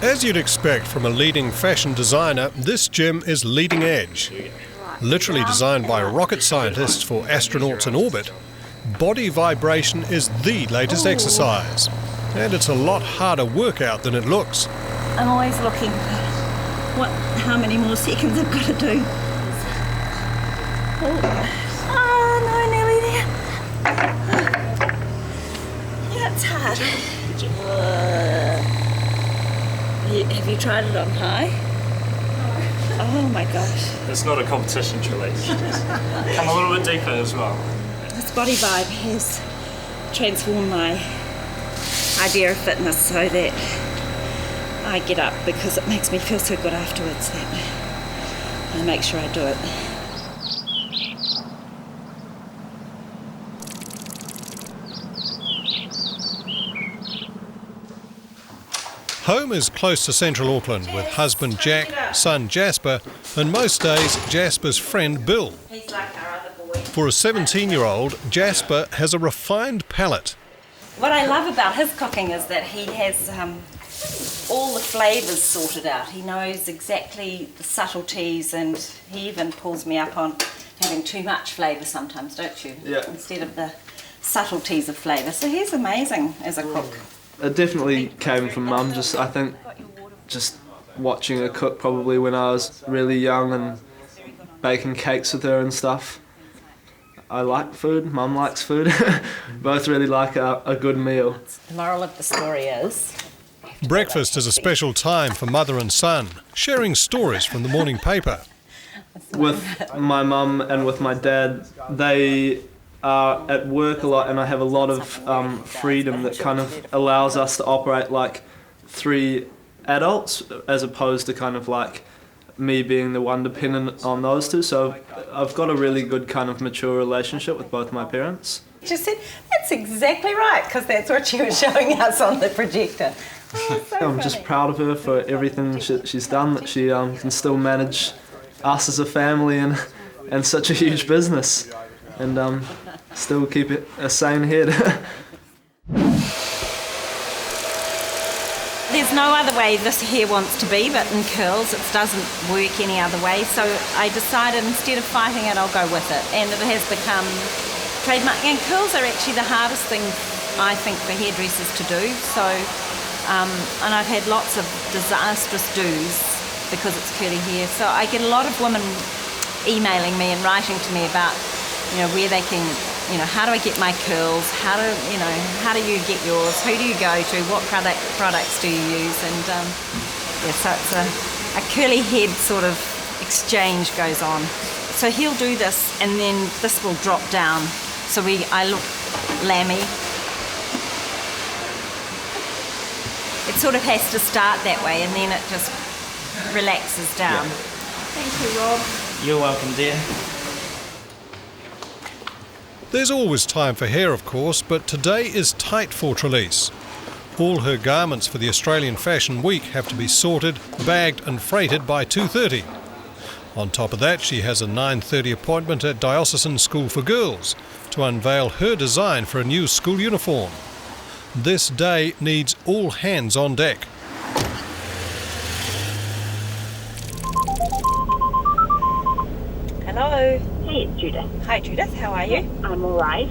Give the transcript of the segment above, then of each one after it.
As you'd expect from a leading fashion designer, this gym is leading edge. Literally designed by rocket scientists for astronauts in orbit, body vibration is the latest exercise. And it's a lot harder workout than it looks. I'm always looking how many more seconds I've got to do. Oh no, nearly there. Yeah, it's hard. Have you tried it on high? Oh my gosh. It's not a competition, Trelise. Come a little bit deeper as well. This body vibe has transformed my idea of fitness so that I get up because it makes me feel so good afterwards that I make sure I do it. Home is close to central Auckland with husband Jack, son Jasper, and most days Jasper's friend Bill. He's like our other boy. For a 17-year-old, Jasper has a refined palate. What I love about his cooking is that he has all the flavours sorted out. He knows exactly the subtleties, and he even pulls me up on having too much flavour sometimes, don't you? Yeah. Instead of the subtleties of flavour. So he's amazing as a cook. It definitely came from Mum, I think watching her cook probably when I was really young and baking cakes with her and stuff. I like food, Mum likes food. Both really like a good meal. The moral of the story is... Breakfast is a special time for mother and son, sharing stories from the morning paper. With my mum and with my dad, they are at work a lot, and I have a lot of freedom that kind of allows us to operate like three adults as opposed to kind of like me being the one dependent on those two. So I've got a really good kind of mature relationship with both my parents. She said, that's exactly right, because that's what she was showing us on the projector. Oh, so I'm just proud of her for everything she's done, that she can still manage us as a family and such a huge business, and still keep a sane head. There's no other way this hair wants to be but in curls. It doesn't work any other way, so I decided instead of fighting it, I'll go with it, and it has become trademark. And curls are actually the hardest thing, I think, for hairdressers to do. So, and I've had lots of disastrous do's because it's curly hair. So I get a lot of women emailing me and writing to me about, where they can, how do I get my curls? How do you get yours? Who do you go to? What products do you use? And so it's a curly head sort of exchange goes on. So he'll do this, and then this will drop down. So I look lammy. It sort of has to start that way, and then it just relaxes down. Yeah. Thank you, Rob. You're welcome, dear. There's always time for hair, of course, but today is tight for Trelise. All her garments for the Australian Fashion Week have to be sorted, bagged and freighted by 2:30. On top of that, she has a 9:30 appointment at Diocesan School for Girls to unveil her design for a new school uniform. This day needs all hands on deck. Hello. Hey, it's Judith. Hi, Judith. How are you? I'm all right.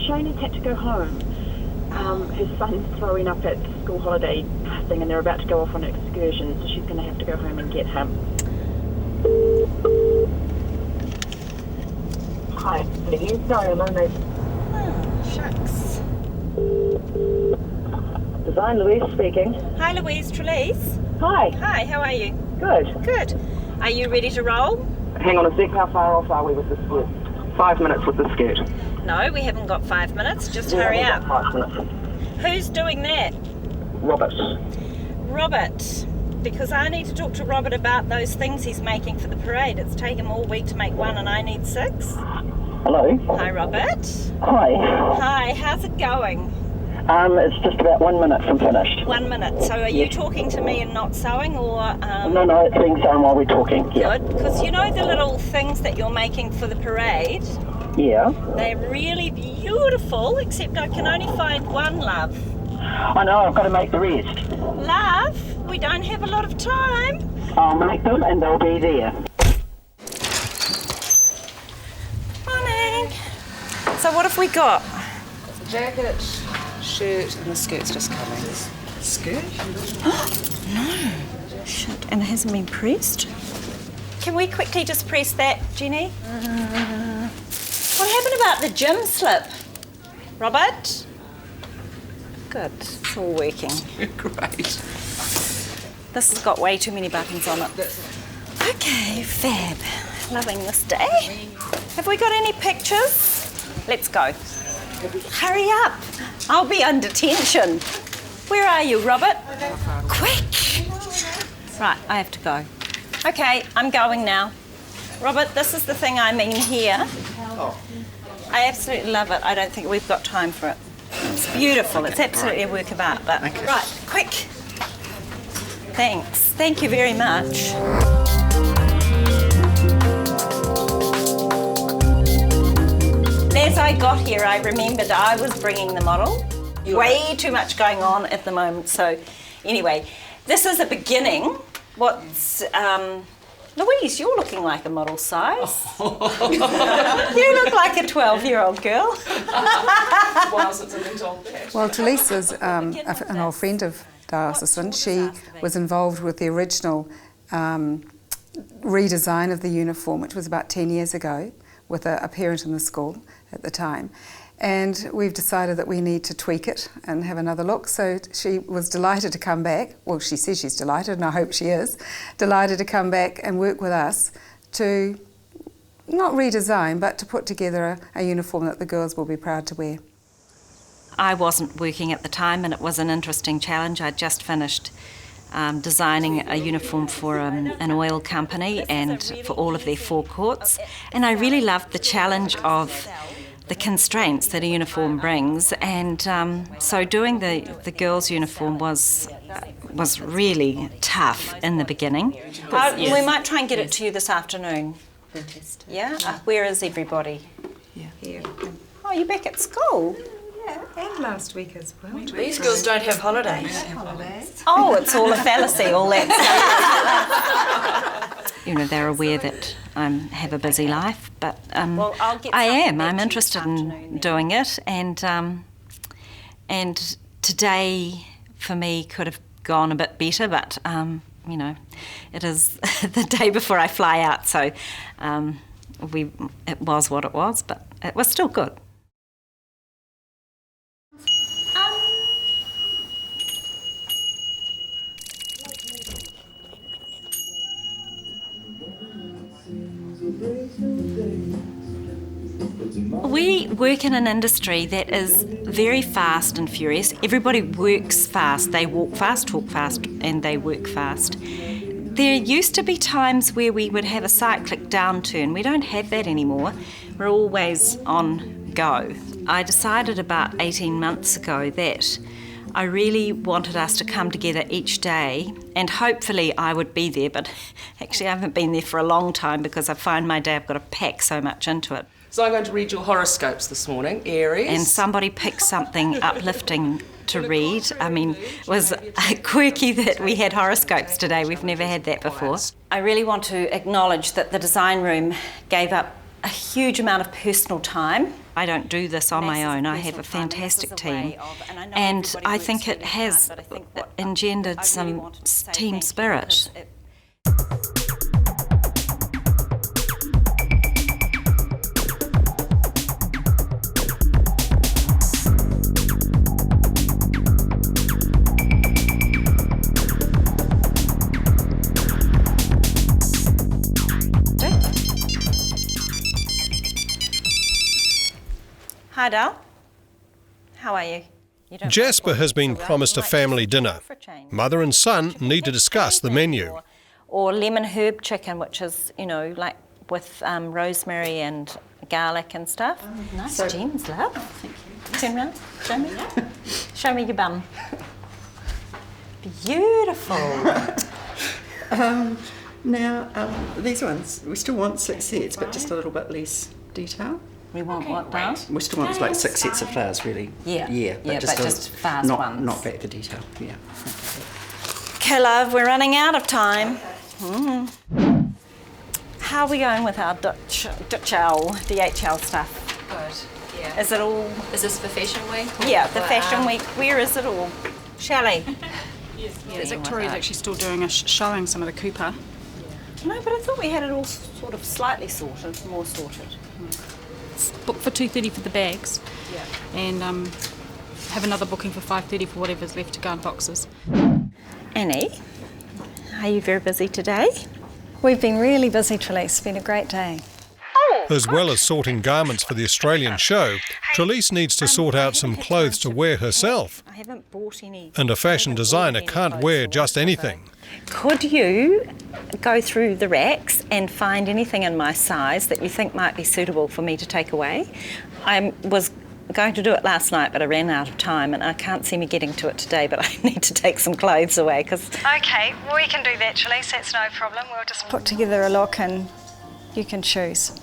Shoney's had to go home. His son's throwing up at school holiday thing, and they're about to go off on an excursion, so she's going to have to go home and get him. Hi, Louise. Sorry, I'm on this. Oh, shucks. Design, Louise speaking. Hi, Louise. Trelise. Hi. Hi, how are you? Good. Good. Are you ready to roll? Hang on a sec. How far off are we with the skirt? 5 minutes with the skirt. No, we haven't got 5 minutes. Just We hurry haven't up. got 5 minutes. Who's doing that? Robert. Robert. Because I need to talk to Robert about those things he's making for the parade. It's taken him all week to make one, and I need 6. Hello. Hi, Robert. Hi. Hi, how's it going? It's just about 1 minute from finished. 1 minute. So are you talking to me and not sewing, or... No, it's being sewn while we're talking. Yeah. Good, because you know the little things that you're making for the parade? Yeah. They're really beautiful, except I can only find one, love. I know, I've got to make the rest. Love? We don't have a lot of time. I'll make them and they'll be there. Morning. So what have we got? Jacket, shirt, and the skirt's just coming. Skirt? No. Shit, and it hasn't been pressed? Can we quickly just press that, Jenny? What happened about the gym slip? Robert? Good, it's all working. Great. This has got way too many buttons on it. Okay, fab. Loving this day. Have we got any pictures? Let's go. Hurry up. I'll be under tension. Where are you, Robert? Quick. Right, I have to go. Okay, I'm going now. Robert, this is the thing I mean here. I absolutely love it. I don't think we've got time for it. It's beautiful. It's absolutely a work of art. But right, quick. Thanks. Thank you very much. As I got here, I remembered I was bringing the model. Way too much going on at the moment. So anyway, this is a beginning. What's... Louise, you're looking like a model size. You look like a 12-year-old girl. Well, Trelise is an old friend of Diocesan. She was involved with the original redesign of the uniform, which was about 10 years ago, with a parent in the school at the time. And we've decided that we need to tweak it and have another look. So she was delighted to come back. Well, she says she's delighted, and I hope she is. Delighted to come back and work with us to not redesign, but to put together a uniform that the girls will be proud to wear. I wasn't working at the time, and it was an interesting challenge. I'd just finished designing a uniform for an oil company and for all of their forecourts. And I really loved the challenge of the constraints that a uniform brings, and so doing the girls' uniform was really tough in the beginning. We might try and get it to you this afternoon. Fantastic. Yeah? Where is everybody? Yeah. Here. Oh, you're back at school? Yeah, and last week as well. These girls don't have holidays. Oh, it's all a fallacy, all that. You know, they're aware that I have a busy life, but I'm interested in doing it, and today for me could have gone a bit better, but you know, it is the day before I fly out, so it was what it was, but it was still good. We work in an industry that is very fast and furious. Everybody works fast. They walk fast, talk fast, and they work fast. There used to be times where we would have a cyclic downturn. We don't have that anymore. We're always on go. I decided about 18 months ago that I really wanted us to come together each day, and hopefully I would be there, but actually I haven't been there for a long time because I find my day I've got to pack so much into it. So I'm going to read your horoscopes this morning, Aries. And somebody picked something uplifting to read. I mean, it was quirky that we had horoscopes today. We've never had that before. I really want to acknowledge that the design room gave up a huge amount of personal time. I don't do this on my own. I have a fantastic team, and I think it has engendered some team spirit. Hi, Dal. How are you? Jasper has been promised a family dinner. Mother and son need to discuss the menu. Or lemon herb chicken, which is, you know, like with rosemary and garlic and stuff. Nice gems, love. Thank you. Turn around. Show me. Show me your bum. Beautiful. These ones, we still want 6 sets, but just a little bit less detail. We want what, Dal? We still want like 6 sets of flowers, really. Yeah. Yeah, but just fast ones. Not back the detail. Yeah. Okay, love, we're running out of time. How are we going with our DHL stuff? Good, yeah. Is it all... Is this for Fashion Week? Yeah, the Fashion Week. Where is it all? Shelley? Victoria's actually still doing a showing some of the Cooper. No, but I thought we had it all sort of slightly sorted, more sorted. It's booked for 2:30 for the bags. Yeah. And have another booking for 5:30 for whatever's left to go in boxes. Annie, are you very busy today? We've been really busy, Trelise. It's been a great day. As well as sorting garments for the Australian show, Trelise needs to sort out some clothes to wear herself. I haven't bought any. And a fashion designer can't wear just anything. Could you go through the racks and find anything in my size that you think might be suitable for me to take away? I was going to do it last night, but I ran out of time and I can't see me getting to it today, but I need to take some clothes away because... Okay, we can do that, Trelise. That's no problem. We'll just put together a look and you can choose.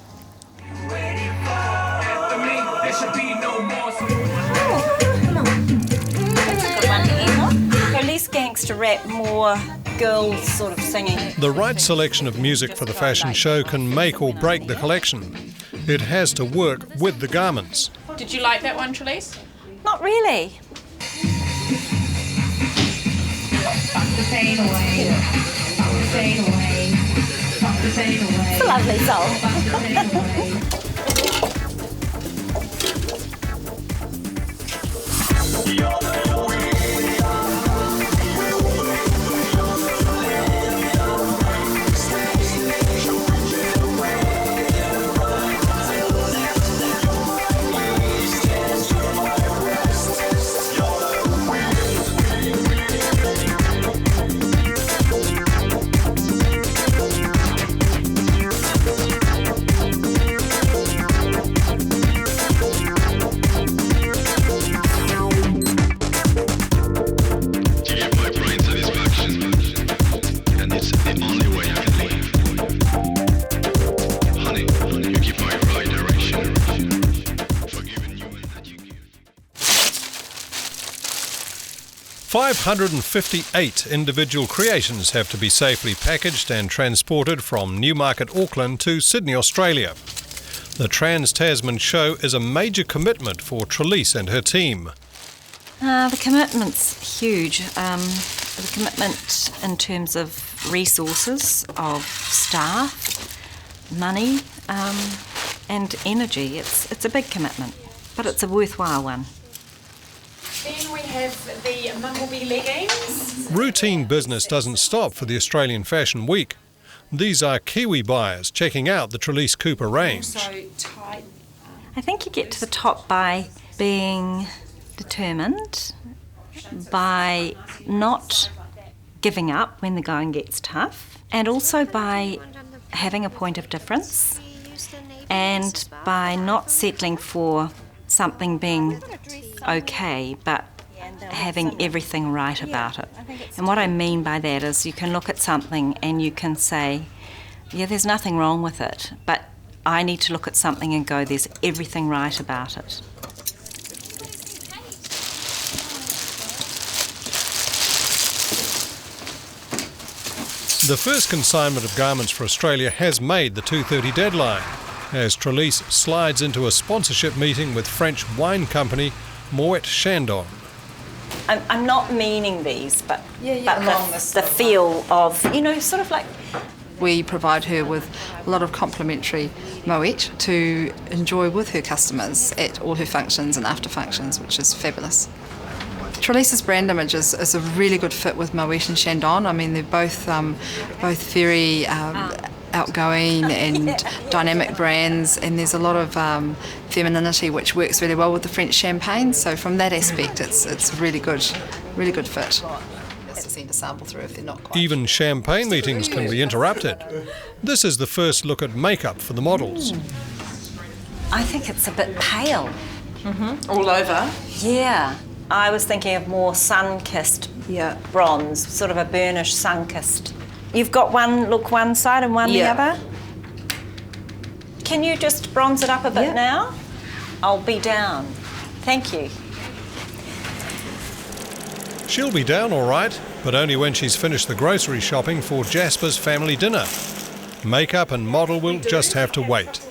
Less gangster rap, more girls sort of singing. The right selection of music for the fashion show can make or break the collection. It has to work with the garments. Did you like that one, Trelise? Not really. It's a lovely song. 558 individual creations have to be safely packaged and transported from Newmarket, Auckland to Sydney, Australia. The Trans-Tasman show is a major commitment for Trelise and her team. The commitment's huge. The commitment in terms of resources, of staff, money, and energy. It's a big commitment, but it's a worthwhile one. Then we have the Mumblebee leggings. Routine business doesn't stop for the Australian Fashion Week. These are Kiwi buyers checking out the Trelise Cooper range. So tight. I think you get to the top by being determined, by not giving up when the going gets tough, and also by having a point of difference, and by not settling for something being okay, but having everything right about it. And what I mean by that is you can look at something and you can say, yeah, there's nothing wrong with it, but I need to look at something and go, there's everything right about it. The first consignment of garments for Australia has made the 2:30 deadline, as Trelise slides into a sponsorship meeting with French wine company Moet Chandon. I'm not meaning these, but the feel of, sort of like... We provide her with a lot of complimentary Moet to enjoy with her customers at all her functions and after functions, which is fabulous. Trelise's brand image is a really good fit with Moet and Chandon. I mean, they're both very outgoing and dynamic brands, and there's a lot of femininity which works really well with the French champagne. So from that aspect, it's a really good fit. Just to send a sample through if they're not quite. Even champagne meetings can be interrupted. This is the first look at makeup for the models. I think it's a bit pale. All over? Yeah. I was thinking of more sun-kissed bronze, sort of a burnish sun-kissed. You've got one side and one the other? Can you just bronze it up a bit now? I'll be down. Thank you. She'll be down all right, but only when she's finished the grocery shopping for Jasper's family dinner. Makeup and model will just have to wait.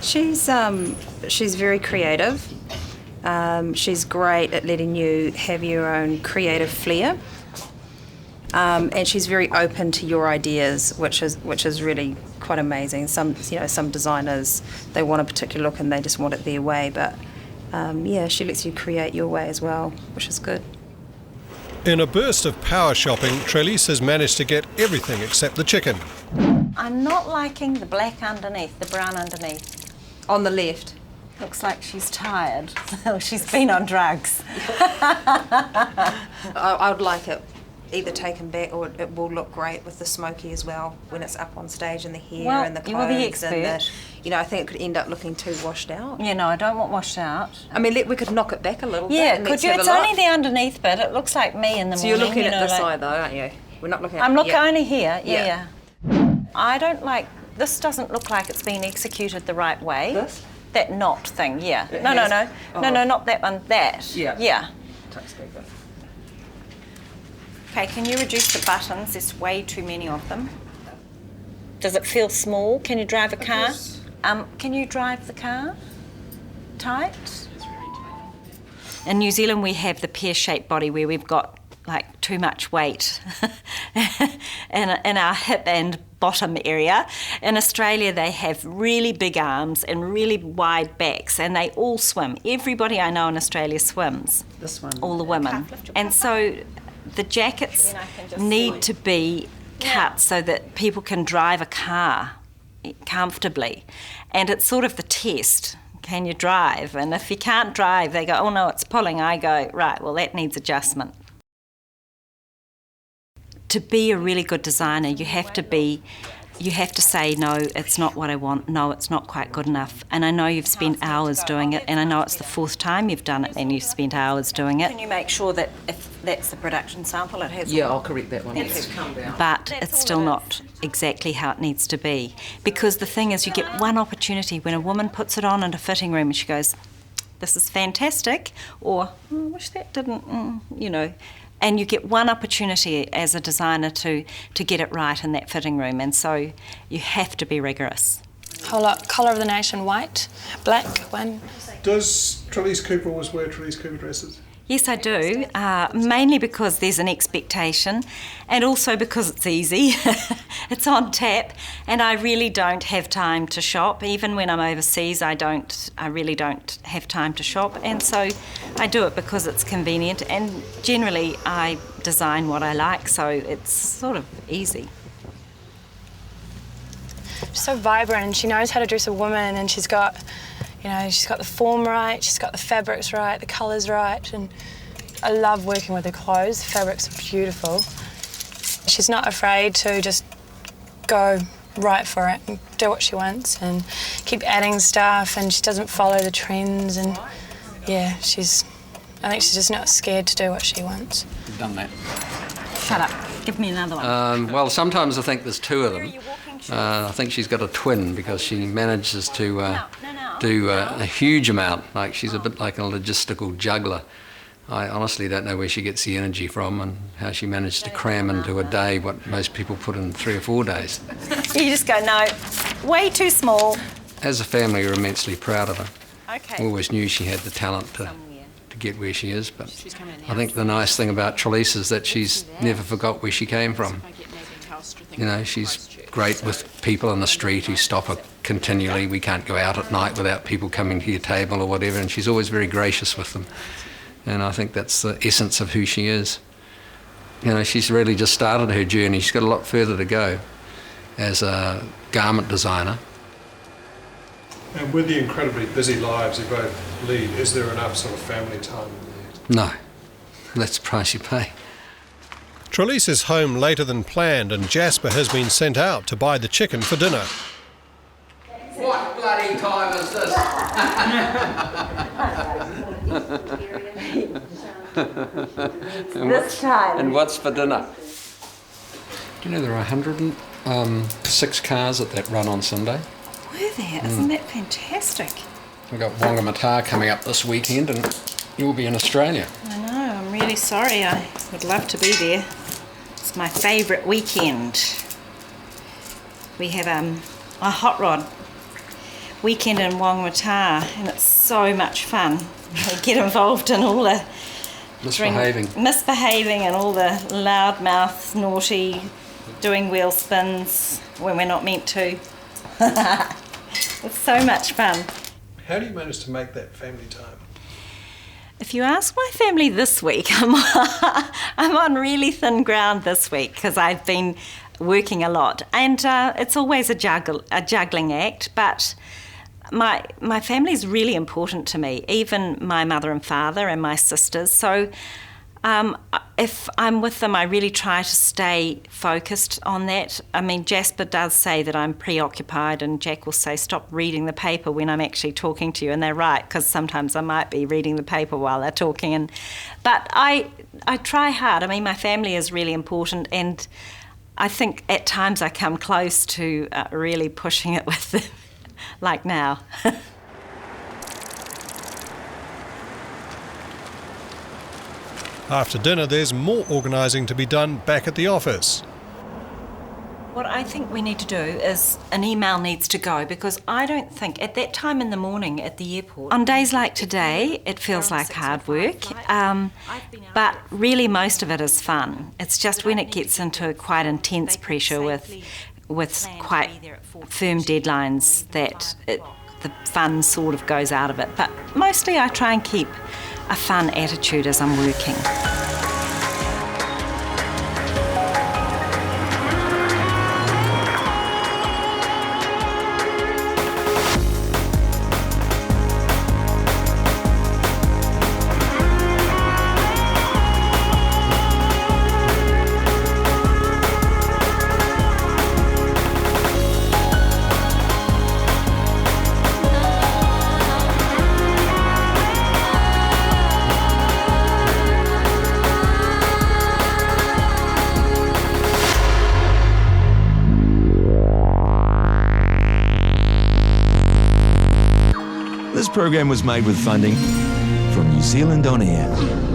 She's very creative. She's great at letting you have your own creative flair. And she's very open to your ideas, which is really quite amazing. Some designers, they want a particular look and they just want it their way, but she lets you create your way as well, which is good. In a burst of power shopping, Trelise has managed to get everything except the chicken. I'm not liking the black underneath, the brown underneath. On the left. Looks like she's tired. She's been on drugs. I would like it either taken back, or it will look great with the smoky as well when it's up on stage, and the hair and the clothes. You're the expert. And I think it could end up looking too washed out. Yeah, no, I don't want washed out. I mean, we could knock it back a little bit. Yeah, could you? It's only the underneath bit. It looks like me in the morning. So you're looking at this side though, aren't you? We're not looking at... I'm looking only here, yeah. I don't like... This doesn't look like it's been executed the right way. This? That knot thing, yeah. It No, has- not that one. That. Yeah. Okay, can you reduce the buttons? There's way too many of them. Does it feel small? Can you drive a car? Can you drive the car? Tight? In New Zealand, we have the pear-shaped body where we've got like too much weight in our hip and bottom area. In Australia, they have really big arms and really wide backs, and they all swim. Everybody I know in Australia swims. This one. All the women. And so the jackets need to be cut so that people can drive a car comfortably. And it's sort of the test. Can you drive? And if you can't drive, they go, oh no, it's pulling. I go, right, well, that needs adjustment. To be a really good designer, you have to say, no, it's not what I want, no, it's not quite good enough. And I know you've spent hours doing it, and I know it's the fourth time you've done it and you've spent hours doing it. Can you make sure that if that's the production sample, it has... Yeah, I'll correct that one. But it's still not exactly how it needs to be. Because the thing is, you get one opportunity when a woman puts it on in a fitting room and she goes, this is fantastic, or, I wish that didn't, And you get one opportunity as a designer to get it right in that fitting room, and so you have to be rigorous. Whole lot, colour of the nation, white, black, one. Does Trelise Cooper always wear Trelise Cooper dresses? Yes, I do, mainly because there's an expectation, and also because it's easy. It's on tap, and I really don't have time to shop. Even when I'm overseas, I really don't have time to shop, and so I do it because it's convenient, and generally I design what I like, so it's sort of easy. She's so vibrant, and she knows how to dress a woman, and she's got the form right, she's got the fabrics right, the colours right, and I love working with her clothes. The fabrics are beautiful. She's not afraid to just go right for it and do what she wants and keep adding stuff, and she doesn't follow the trends, and I think she's just not scared to do what she wants. You've done that. Shut up. Give me another one. Well, sometimes I think there's two of them. I think she's got a twin because she manages to do a huge amount. Like, she's a bit like a logistical juggler. I honestly don't know where she gets the energy from and how she manages to cram into a day what most people put in 3 or 4 days. You just go, no, way too small. As a family, we're immensely proud of her. Okay. We always knew she had the talent to get where she is, but I think the nice thing about Trelise is that she's never forgot where she came from. She's great with people on the street who stop her continually. We can't go out at night without people coming to your table or whatever, and she's always very gracious with them. And I think that's the essence of who she is. She's really just started her journey. She's got a lot further to go as a garment designer. And with the incredibly busy lives you both lead, is there enough sort of family time? No. That's the price you pay. Trelise is home later than planned, and Jasper has been sent out to buy the chicken for dinner. What bloody time is this? This time. And what's for dinner? Do you know there are 106 cars at that run on Sunday? Were there? Isn't that fantastic? We've got Wangamataa coming up this weekend, and you'll be in Australia. I know, I'm really sorry. I would love to be there. It's my favourite weekend. We have a hot rod weekend in Wangwata, and it's so much fun. We get involved in all the misbehaving and all the loudmouth, naughty, doing wheel spins when we're not meant to. It's so much fun. How do you manage to make that family time? If you ask my family this week, I'm on really thin ground this week because I've been working a lot, and it's always a juggling act, but my family's really important to me, even my mother and father and my sisters. So if I'm with them, I really try to stay focused on that. I mean, Jasper does say that I'm preoccupied, and Jack will say, stop reading the paper when I'm actually talking to you, and they're right, because sometimes I might be reading the paper while they're talking. But I try hard. I mean, my family is really important, and I think at times I come close to really pushing it with them, like now. After dinner, there's more organising to be done back at the office. What I think we need to do is an email needs to go, because I don't think at that time in the morning at the airport, on days like today, it feels like hard work, but really most of it is fun. It's just when it gets into quite intense pressure with quite firm deadlines that the fun sort of goes out of it. But mostly I try and keep a fun attitude as I'm working. This program was made with funding from New Zealand On Air.